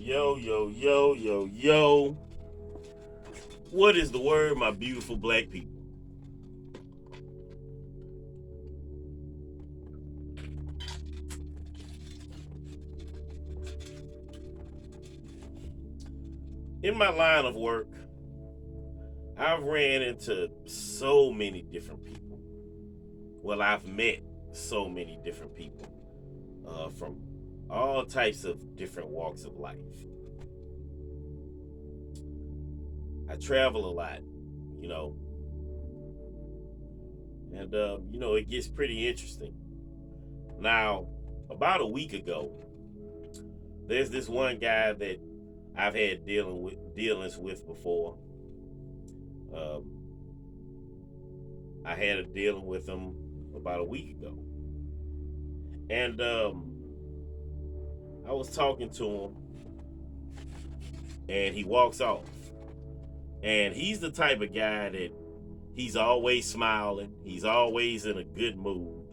Yo, yo, yo, yo, yo. What is the word, my beautiful black people? In my line of work, I've ran into so many different people. Well, I've met so many different people from all types of different walks of life. I travel a lot, you know, and, it gets pretty interesting. Now, about a week ago, there's this one guy that I've had dealings with before. Um, I had a dealing with him about a week ago, and I was talking to him, and he walks off. And he's the type of guy that he's always smiling. He's always in a good mood,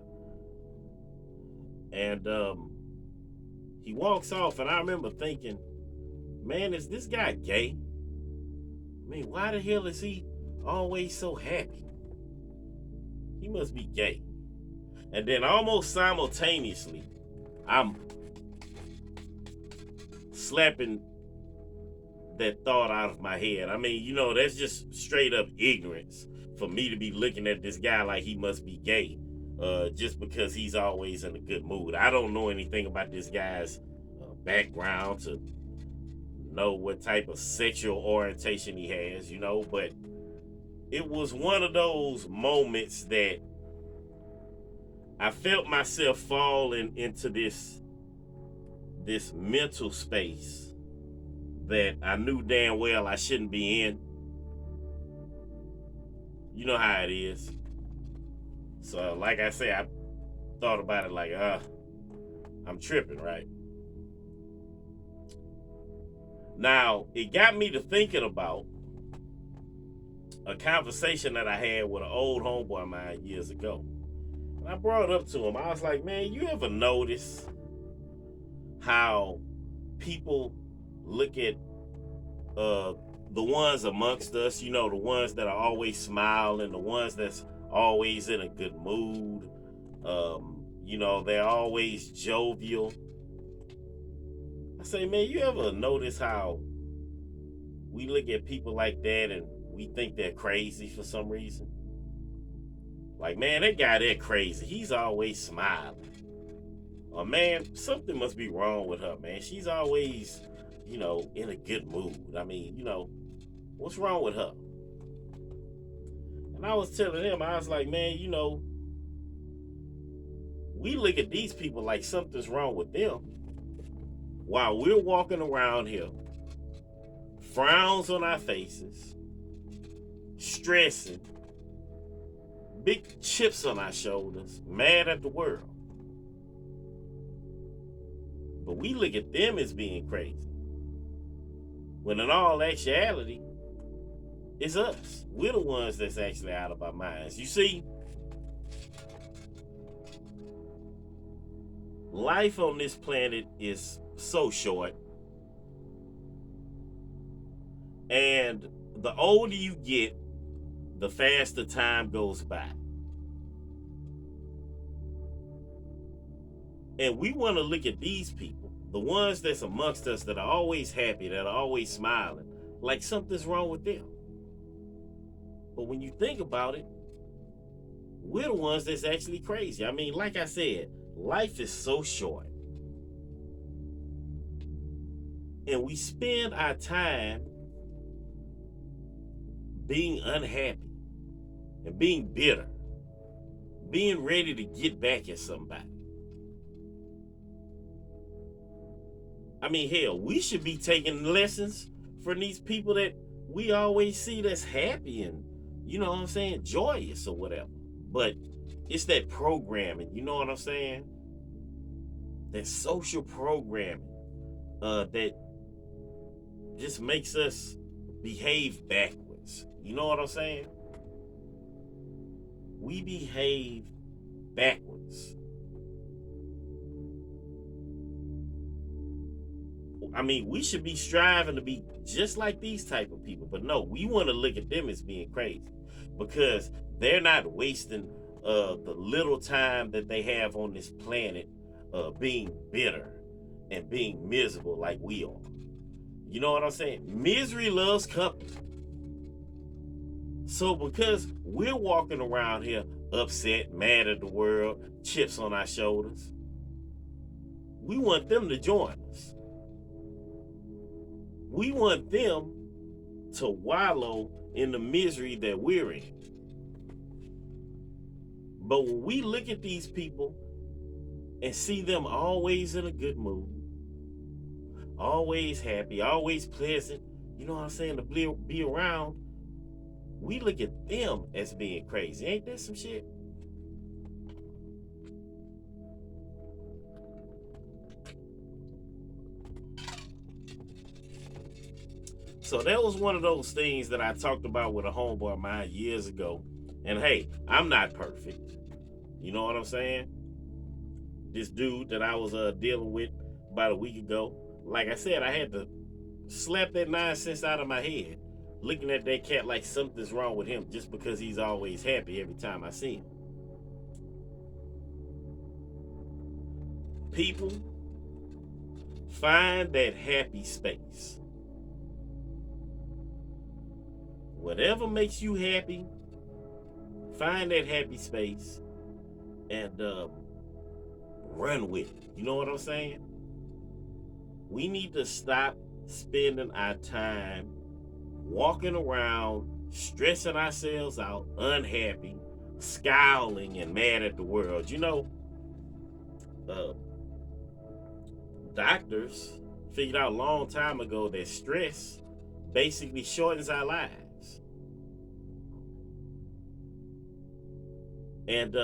and he walks off, and I remember thinking, man, is this guy gay? I mean, why the hell is he always so happy? He must be gay. And then almost simultaneously, I'm slapping that thought out of my head. I mean, that's just straight up ignorance for me to be looking at this guy like he must be gay, just because he's always in a good mood. I don't know anything about this guy's background to know what type of sexual orientation he has, but it was one of those moments that I felt myself falling into this mental space that I knew damn well I shouldn't be in. You know how it is. So, like I say, I thought about it like, I'm tripping, right? Now, it got me to thinking about a conversation that I had with an old homeboy of mine years ago. And I brought it up to him. I was like, man, you ever notice how people look at the ones amongst us, the ones that are always smiling, the ones that's always in a good mood, they're always jovial. I say, man, you ever notice how we look at people like that and we think they're crazy for some reason? Like, man, that guy, they're crazy. He's always smiling. Or, man, something must be wrong with her, man. She's always, in a good mood. I mean, what's wrong with her? And I was telling him, I was like, man, we look at these people like something's wrong with them while we're walking around here, frowns on our faces, stressing, big chips on our shoulders, mad at the world. But we look at them as being crazy. When in all actuality, it's us. We're the ones that's actually out of our minds. You see, life on this planet is so short. And the older you get, the faster time goes by. And we want to look at these people, the ones that's amongst us that are always happy, that are always smiling, like something's wrong with them. But when you think about it, we're the ones that's actually crazy. I mean, like I said, life is so short. And we spend our time being unhappy and being bitter, being ready to get back at somebody. I mean, hell, we should be taking lessons from these people that we always see that's happy and, joyous or whatever. But it's that programming, you know what I'm saying? That social programming that just makes us behave backwards. You know what I'm saying? We behave backwards. I mean, we should be striving to be just like these type of people. But no, we want to look at them as being crazy because they're not wasting the little time that they have on this planet being bitter and being miserable like we are. You know what I'm saying? Misery loves company. So because we're walking around here upset, mad at the world, chips on our shoulders, we want them to join us. We want them to wallow in the misery that we're in. But when we look at these people and see them always in a good mood, always happy, always pleasant, you know what I'm saying, to be around, we look at them as being crazy. Ain't that some shit? So that was one of those things that I talked about with a homeboy of mine years ago. And hey, I'm not perfect. You know what I'm saying? This dude that I was dealing with about a week ago, like I said, I had to slap that nonsense out of my head, looking at that cat like something's wrong with him just because he's always happy every time I see him. People, find that happy space. Whatever makes you happy, find that happy space and run with it. You know what I'm saying? We need to stop spending our time walking around, stressing ourselves out, unhappy, scowling, and mad at the world. You know, doctors figured out a long time ago that stress basically shortens our lives. And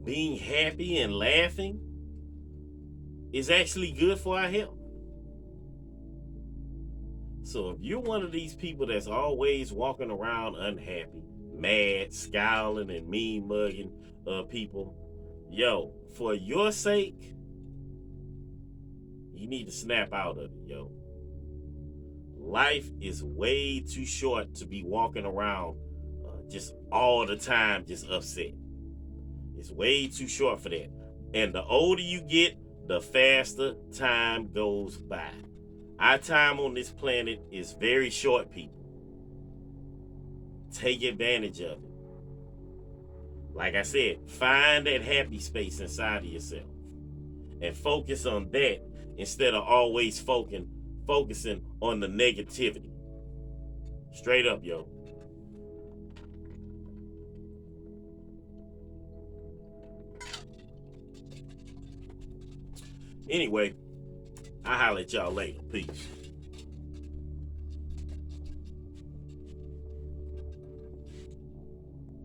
being happy and laughing is actually good for our health. So if you're one of these people that's always walking around unhappy, mad, scowling, and mean mugging people, yo, for your sake, you need to snap out of it, yo. Life is way too short to be walking around just all the time just upset. It's way too short for that. And the older you get, the faster time goes by. Our time on this planet is very short, people. Take advantage of it. Like I said, find that happy space inside of yourself and focus on that instead of always focusing on the negativity. Straight up, yo. Anyway, I'll holler at y'all later. Peace.